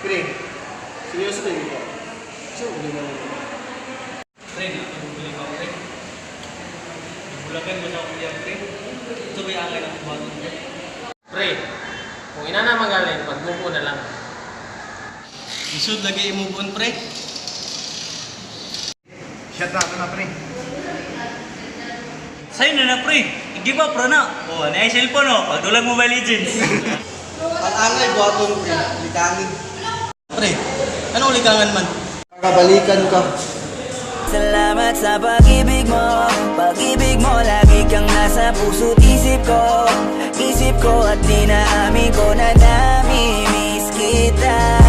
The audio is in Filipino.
Pre, seryoso din ito. So, hindi na ito. Pre, nakabuli ka pre. Bulagan mo sa akong yan pre. Ito ba yung angay ng kumaton pre? Pre, kung ina na magaling, pag-move na lang. Isod lagi i-move on pre. Shut natin na, pre. Sa'yo na pre. Give up ra na. O, ano yung cellphone o? Pagdulang Mobile Legends. Ang-angay, buhaton, pre. Likangin. Pre, anong likangan man? Kakabalikan ka. Salamat sa pag-ibig mo lagi kang nasa puso't isip ko at dinaamin ko na namimiss kita